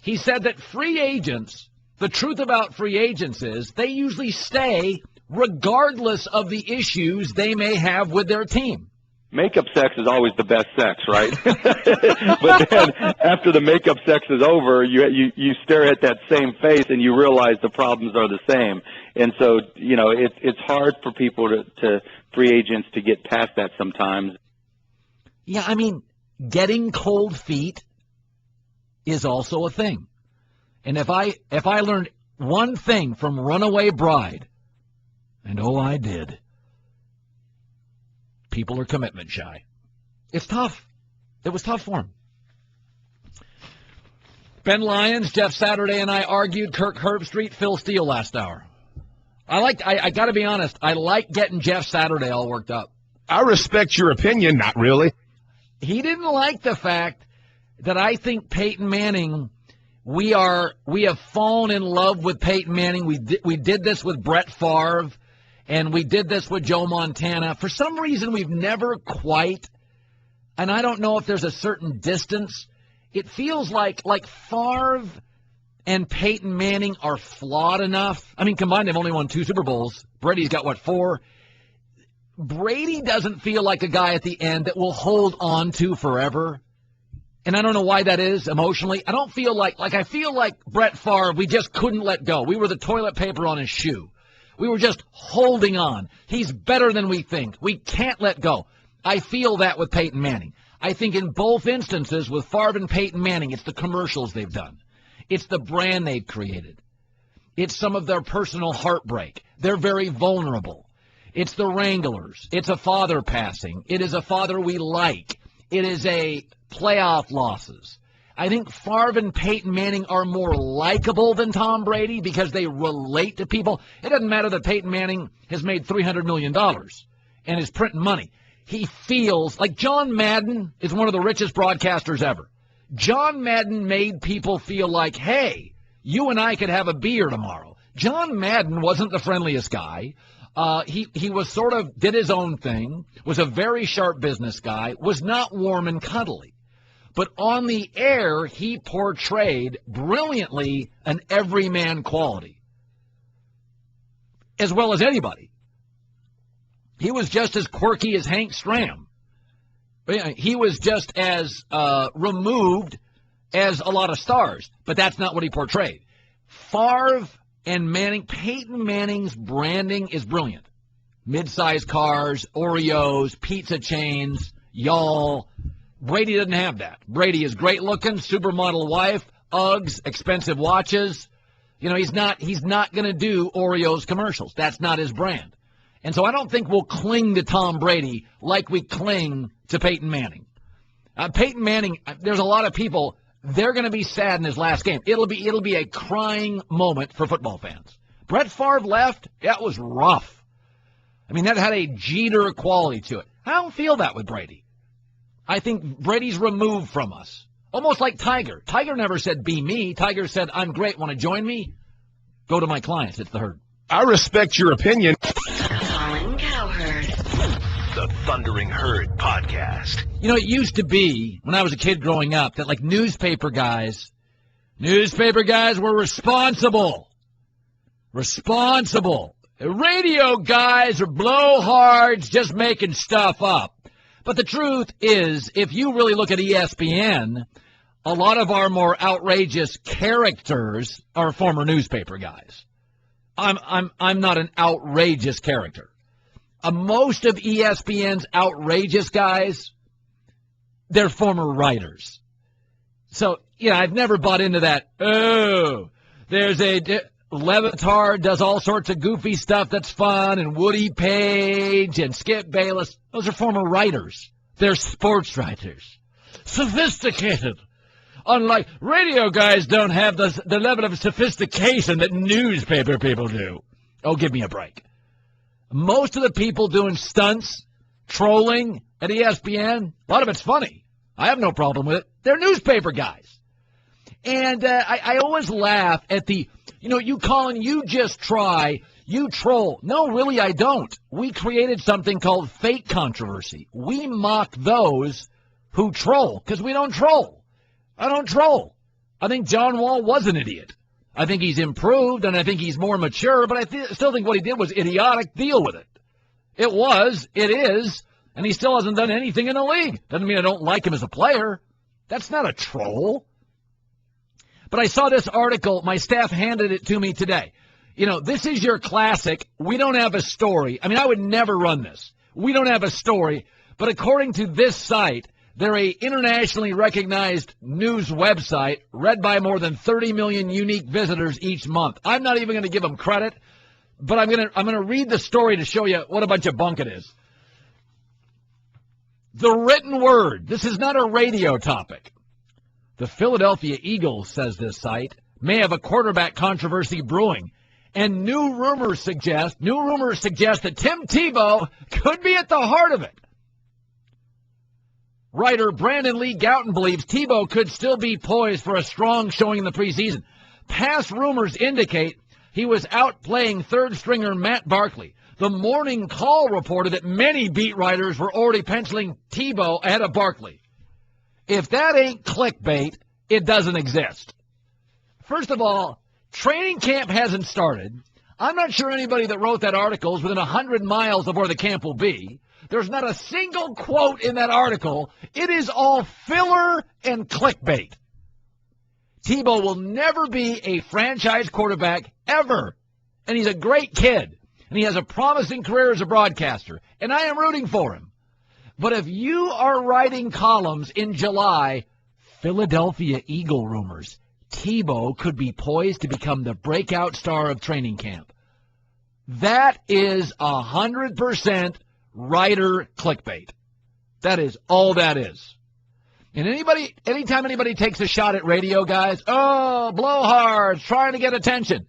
He said that free agents, the truth about free agents is they usually stay regardless of the issues they may have with their team. Makeup sex is always the best sex, right? But then after the makeup sex is over, you stare at that same face and you realize the problems are the same. And so, it's hard for people to free agents to get past that sometimes. Yeah, I mean, getting cold feet is also a thing. And if I learned one thing from Runaway Bride, and oh, I did, people are commitment shy. It's tough. It was tough for him. Ben Lyons, Jeff Saturday, and I argued Kirk Herbstreit, Phil Steele last hour. I got to be honest, I like getting Jeff Saturday all worked up. I respect your opinion, not really. He didn't like the fact that I think Peyton Manning, we have fallen in love with Peyton Manning. We did this with Brett Favre. And we did this with Joe Montana. For some reason, we've never quite, and I don't know if there's a certain distance. It feels like Favre and Peyton Manning are flawed enough. I mean, combined, they've only won 2 Super Bowls. Brady's got, 4? Brady doesn't feel like a guy at the end that will hold on to forever. And I don't know why that is emotionally. I don't feel I feel like Brett Favre, we just couldn't let go. We were the toilet paper on his shoe. We were just holding on. He's better than we think. We can't let go. I feel that with Peyton Manning. I think in both instances with Favre and Peyton Manning, it's the commercials they've done. It's the brand they've created. It's some of their personal heartbreak. They're very vulnerable. It's the Wranglers. It's a father passing. It is a father we like. It is a playoff losses. I think Favre and Peyton Manning are more likable than Tom Brady because they relate to people. It doesn't matter that Peyton Manning has made $300 million and is printing money. He feels like John Madden is one of the richest broadcasters ever. John Madden made people feel like, hey, you and I could have a beer tomorrow. John Madden wasn't the friendliest guy. He was sort of did his own thing, was a very sharp business guy, was not warm and cuddly. But on the air, he portrayed brilliantly an everyman quality, as well as anybody. He was just as quirky as Hank Stram. He was just as removed as a lot of stars, but that's not what he portrayed. Favre and Manning, Peyton Manning's branding is brilliant. Mid-sized cars, Oreos, pizza chains, y'all. Brady doesn't have that. Brady is great-looking, supermodel wife, Uggs, expensive watches. You know, he's not going to do Oreos commercials. That's not his brand. And so I don't think we'll cling to Tom Brady like we cling to Peyton Manning. Peyton Manning, there's a lot of people, they're going to be sad in his last game. It'll be a crying moment for football fans. Brett Favre left, that was rough. I mean, that had a Jeter quality to it. I don't feel that with Brady. I think Brady's removed from us. Almost like Tiger. Tiger never said, be me. Tiger said, I'm great. Want to join me? Go to my clients. It's the herd. I respect your opinion. Colin Cowherd. The Thundering Herd Podcast. You know, it used to be, when I was a kid growing up, that like newspaper guys were responsible. Responsible. Radio guys are blowhards just making stuff up. But the truth is, if you really look at ESPN, a lot of our more outrageous characters are former newspaper guys. I'm not an outrageous character. Most of ESPN's outrageous guys, they're former writers. So, I've never bought into that. Oh, there's Levitar does all sorts of goofy stuff that's fun, and Woody Page and Skip Bayless. Those are former writers. They're sports writers. Sophisticated. Unlike radio guys don't have the level of sophistication that newspaper people do. Oh, give me a break. Most of the people doing stunts, trolling at ESPN, a lot of it's funny. I have no problem with it. They're newspaper guys. And I always laugh at Colin, you just try, you troll. No, really, I don't. We created something called fake controversy. We mock those who troll, because we don't troll. I don't troll. I think John Wall was an idiot. I think he's improved, and I think he's more mature, but I still think what he did was idiotic. Deal with it. It is, and he still hasn't done anything in the league. Doesn't mean I don't like him as a player. That's not a troll. But I saw this article. My staff handed it to me today. This is your classic. We don't have a story. I mean, I would never run this. We don't have a story. But according to this site, they're a internationally recognized news website read by more than 30 million unique visitors each month. I'm not even going to give them credit, but I'm going to read the story to show you what a bunch of bunk it is. The written word. This is not a radio topic. The Philadelphia Eagles, says this site, may have a quarterback controversy brewing, and new rumors suggest that Tim Tebow could be at the heart of it. Writer Brandon Lee Gouton believes Tebow could still be poised for a strong showing in the preseason. Past rumors indicate he was out playing third-stringer Matt Barkley. The Morning Call reported that many beat writers were already penciling Tebow ahead of Barkley. If that ain't clickbait, it doesn't exist. First of all, training camp hasn't started. I'm not sure anybody that wrote that article is within 100 miles of where the camp will be. There's not a single quote in that article. It is all filler and clickbait. Tebow will never be a franchise quarterback ever. And he's a great kid. And he has a promising career as a broadcaster. And I am rooting for him. But if you are writing columns in July, Philadelphia Eagle rumors, Tebow could be poised to become the breakout star of training camp. That is 100% writer clickbait. That is all that is. And anytime anybody takes a shot at radio guys, oh, blowhards, trying to get attention.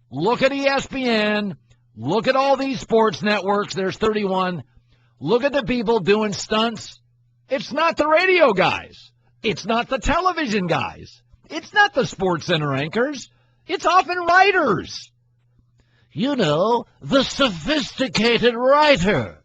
Look at ESPN. Look at all these sports networks. There's 31. Look at the people doing stunts. It's not the radio guys. It's not the television guys. It's not the Sports Center anchors. It's often writers. You know, the sophisticated writer.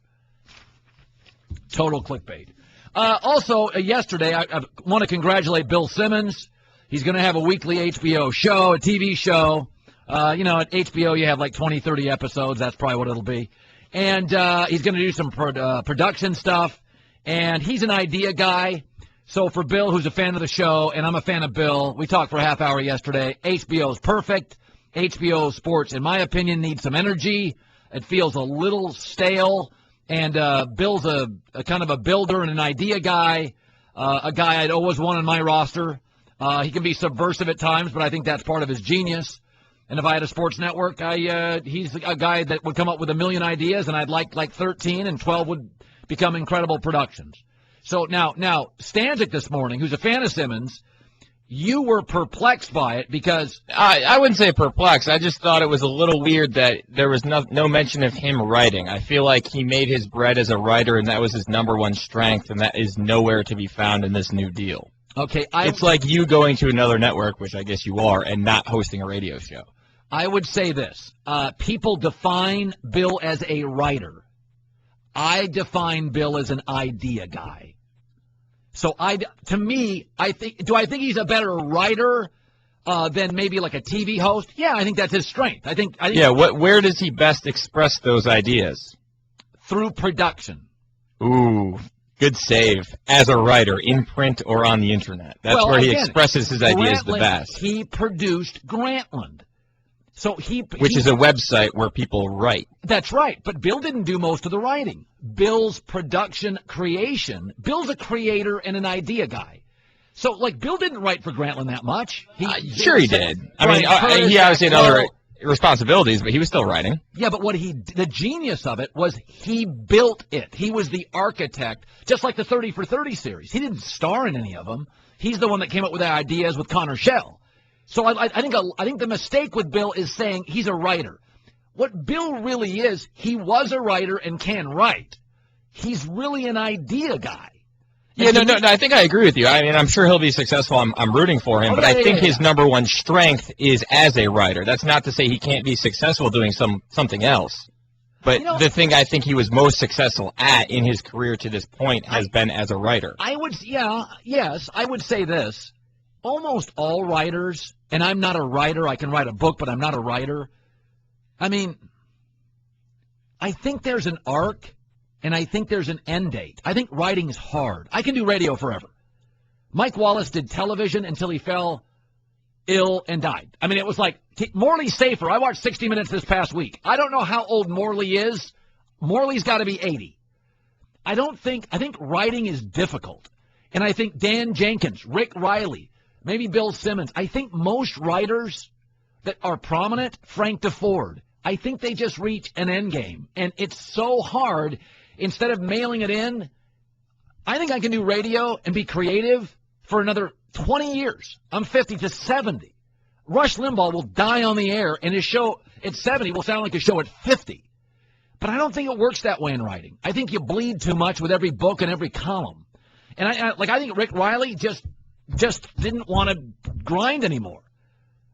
Total clickbait. Also, yesterday, I want to congratulate Bill Simmons. He's going to have a weekly HBO show, a TV show. At HBO, you have like 20, 30 episodes. That's probably what it'll be. And he's going to do some production stuff. And he's an idea guy. So for Bill, who's a fan of the show, and I'm a fan of Bill, we talked for a half hour yesterday. HBO is perfect. HBO Sports, in my opinion, needs some energy. It feels a little stale. And Bill's a kind of a builder and an idea guy, a guy I'd always want on my roster. He can be subversive at times, but I think that's part of his genius. And if I had a sports network, he's a guy that would come up with a million ideas, and I'd like 13, and 12 would become incredible productions. So now Stanzik this morning, who's a fan of Simmons, you were perplexed by it because I wouldn't say perplexed. I just thought it was a little weird that there was no mention of him writing. I feel like he made his bread as a writer, and that was his number one strength, and that is nowhere to be found in this new deal. Okay, it's like you going to another network, which I guess you are, and not hosting a radio show. I would say this. People define Bill as a writer. I define Bill as an idea guy. So I think he's a better writer than maybe like a TV host? Yeah, I think that's his strength. I think where does he best express those ideas? Through production. Ooh, good save. As a writer, in print or on the internet. That's where he expresses his ideas the best. He produced Grantland. So which is a website where people write. That's right, but Bill didn't do most of the writing. Bill's production creation. Bill's a creator and an idea guy. So, Bill didn't write for Grantland that much. Sure he did. I mean, he obviously had other responsibilities, but he was still writing. Yeah, but the genius of it was he built it. He was the architect, just like the 30 for 30 series. He didn't star in any of them. He's the one that came up with the ideas with Connor Schell. So I think the mistake with Bill is saying he's a writer. What Bill really is, he was a writer and can write. He's really an idea guy. Yeah, no, I think I agree with you. I mean, I'm sure he'll be successful. I'm rooting for him, but I think his number one strength is as a writer. That's not to say he can't be successful doing something else. But the thing I think he was most successful at in his career to this point has been as a writer. I would say this. Almost all writers, and I'm not a writer. I can write a book, but I'm not a writer. I mean, I think there's an arc, and I think there's an end date. I think writing is hard. I can do radio forever. Mike Wallace did television until he fell ill and died. I mean, it was like Morley's safer. I watched 60 Minutes this past week. I don't know how old Morley is. Morley's got to be 80. I think writing is difficult. And I think Dan Jenkins, Rick Riley, maybe Bill Simmons. I think most writers that are prominent, Frank DeFord, I think they just reach an end game. And it's so hard. Instead of mailing it in, I think I can do radio and be creative for another 20 years. I'm 50 to 70. Rush Limbaugh will die on the air, and his show at 70 will sound like a show at 50. But I don't think it works that way in writing. I think you bleed too much with every book and every column. And I think Rick Riley just didn't want to grind anymore.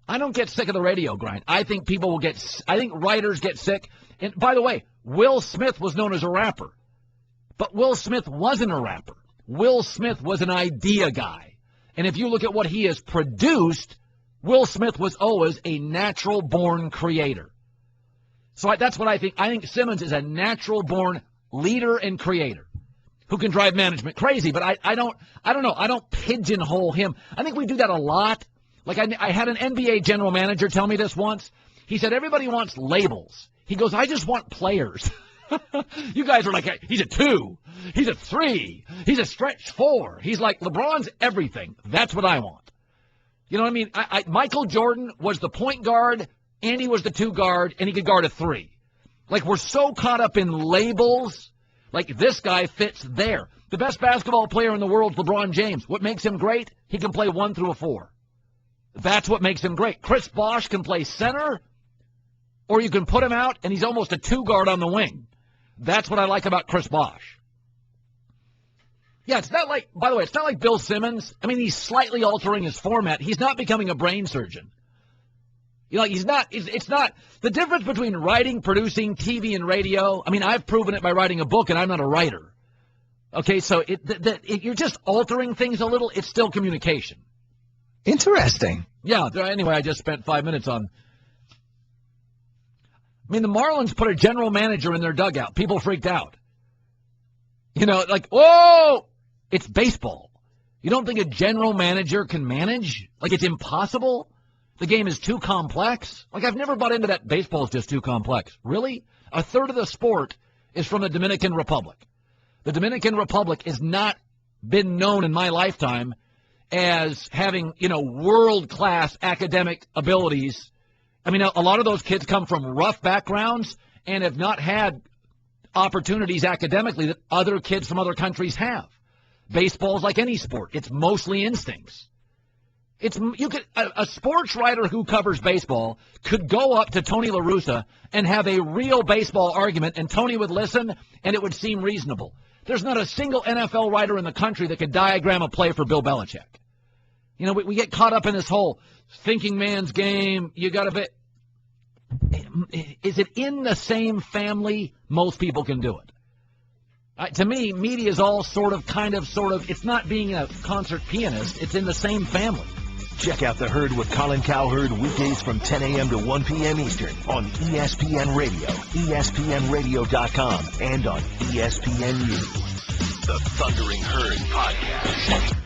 I don't get sick of the radio grind. I think writers get sick. And by the way, Will Smith was known as a rapper. But Will Smith wasn't a rapper. Will Smith was an idea guy. And if you look at what he has produced, Will Smith was always a natural-born creator. So that's what I think. I think Simmons is a natural-born leader and creator who can drive management crazy. But I don't know. I don't pigeonhole him. I think we do that a lot. Like I had an NBA general manager tell me this once. He said, everybody wants labels. He goes, I just want players. You guys are like, he's a 2. He's a 3. He's a stretch 4. He's like, LeBron's everything. That's what I want. You know what I mean? Michael Jordan was the point guard, Andy was the 2 guard, and he could guard a 3. Like, we're so caught up in labels, like this guy fits there. The best basketball player in the world is LeBron James. What makes him great? He can play 1 through a 4. That's what makes him great. Chris Bosh can play center, or you can put him out, and he's almost a 2-guard on the wing. That's what I like about Chris Bosh. Yeah, it's not like, by the way, it's not like Bill Simmons. I mean, he's slightly altering his format. He's not becoming a brain surgeon. You know, he's not, it's not, the difference between writing, producing, TV, and radio, I mean, I've proven it by writing a book, and I'm not a writer. Okay, so you're just altering things a little. It's still communication. Interesting. Yeah, anyway, I just spent 5 minutes on, I mean, the Marlins put a general manager in their dugout. People freaked out. You know, like, whoa! It's baseball. You don't think a general manager can manage? Like, it's impossible? The game is too complex? Like, I've never bought into that baseball is just too complex. Really? A third of the sport is from the Dominican Republic. The Dominican Republic has not been known in my lifetime as having, you know, world-class academic abilities. I mean, a lot of those kids come from rough backgrounds and have not had opportunities academically that other kids from other countries have. Baseball's like any sport. It's mostly instincts. A sports writer who covers baseball could go up to Tony La Russa and have a real baseball argument, and Tony would listen, and it would seem reasonable. There's not a single NFL writer in the country that could diagram a play for Bill Belichick. You know, we get caught up in this whole thinking man's game. You got to be. Is it in the same family? Most people can do it. To me, media is all sort of. It's not being a concert pianist. It's in the same family. Check out The Herd with Colin Cowherd weekdays from 10 a.m. to 1 p.m. Eastern on ESPN Radio, ESPNRadio.com, and on ESPNU. The Thundering Herd Podcast.